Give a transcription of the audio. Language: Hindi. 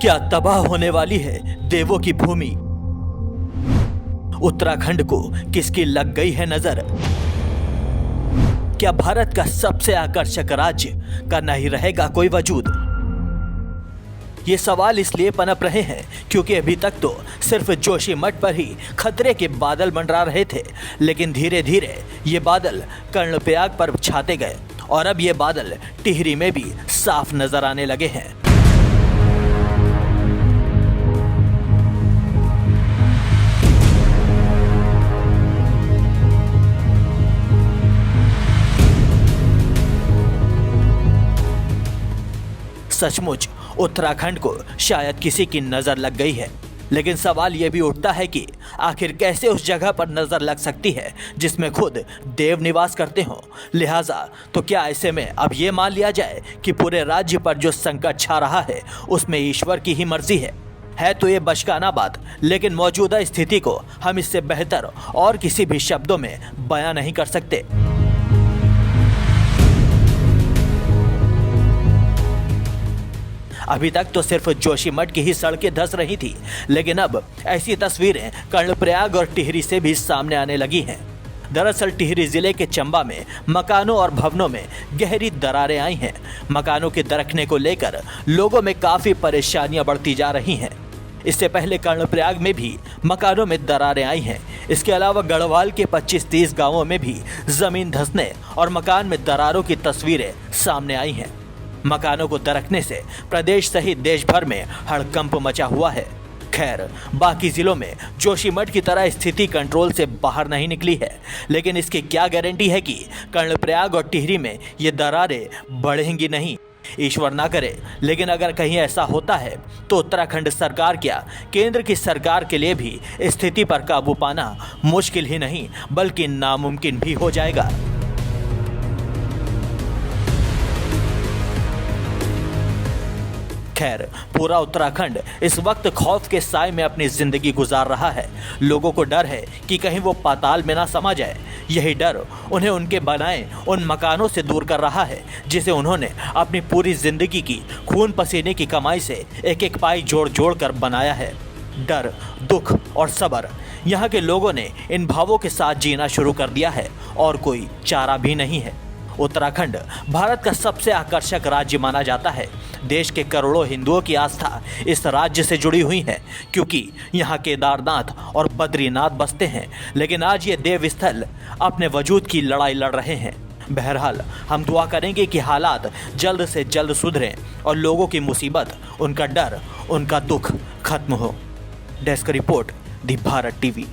क्या तबाह होने वाली है देवों की भूमि? उत्तराखंड को किसकी लग गई है नजर? क्या भारत का सबसे आकर्षक राज्य का नहीं रहेगा कोई वजूद? ये सवाल इसलिए पनप रहे हैं क्योंकि अभी तक तो सिर्फ जोशीमठ पर ही खतरे के बादल मंडरा रहे थे, लेकिन धीरे धीरे ये बादल कर्णप्रयाग पर छाते गए और अब ये बादल टिहरी में भी साफ नजर आने लगे हैं। सचमुच उत्तराखंड को शायद किसी की नजर लग गई है, लेकिन सवाल यह भी उठता है कि आखिर कैसे उस जगह पर नजर लग सकती है जिसमें खुद देव निवास करते हों। लिहाजा तो क्या ऐसे में अब ये मान लिया जाए कि पूरे राज्य पर जो संकट छा रहा है उसमें ईश्वर की ही मर्जी है तो ये बचकाना बात, लेकिन मौजूदा स्थिति को हम इससे बेहतर और किसी भी शब्दों में बयां नहीं कर सकते। अभी तक तो सिर्फ जोशीमठ की ही सड़कें धंस रही थी, लेकिन अब ऐसी तस्वीरें कर्णप्रयाग और टिहरी से भी सामने आने लगी हैं। दरअसल टिहरी जिले के चंबा में मकानों और भवनों में गहरी दरारें आई हैं। मकानों के दरकने को लेकर लोगों में काफी परेशानियां बढ़ती जा रही हैं। इससे पहले कर्णप्रयाग में भी मकानों में दरारें आई हैं। इसके अलावा गढ़वाल के 25-30 गांवों में भी जमीन धंसने और मकान में दरारों की तस्वीरें सामने आई हैं। मकानों को दरकने से प्रदेश सहित देश भर में हड़कंप मचा हुआ है। खैर, बाकी जिलों में जोशीमठ की तरह स्थिति कंट्रोल से बाहर नहीं निकली है, लेकिन इसकी क्या गारंटी है कि कर्णप्रयाग और टिहरी में ये दरारें बढ़ेंगी नहीं? ईश्वर ना करे, लेकिन अगर कहीं ऐसा होता है तो उत्तराखंड सरकार क्या केंद्र की सरकार के लिए भी स्थिति पर काबू पाना मुश्किल ही नहीं बल्कि नामुमकिन भी हो जाएगा। खैर, पूरा उत्तराखंड इस वक्त खौफ के साए में अपनी जिंदगी गुजार रहा है। लोगों को डर है कि कहीं वो पाताल में ना समा जाए। यही डर उन्हें उनके बनाए उन मकानों से दूर कर रहा है जिसे उन्होंने अपनी पूरी जिंदगी की खून पसीने की कमाई से एक एक पाई जोड़ जोड़ कर बनाया है। डर, दुख और सब्र, यहाँ के लोगों ने इन भावों के साथ जीना शुरू कर दिया है और कोई चारा भी नहीं है। उत्तराखंड भारत का सबसे आकर्षक राज्य माना जाता है। देश के करोड़ों हिंदुओं की आस्था इस राज्य से जुड़ी हुई है क्योंकि यहाँ केदारनाथ और बद्रीनाथ बसते हैं, लेकिन आज ये देव स्थल अपने वजूद की लड़ाई लड़ रहे हैं। बहरहाल, हम दुआ करेंगे कि हालात जल्द से जल्द सुधरें और लोगों की मुसीबत, उनका डर, उनका दुख खत्म हो। डेस्क रिपोर्ट, दी भारत टीवी।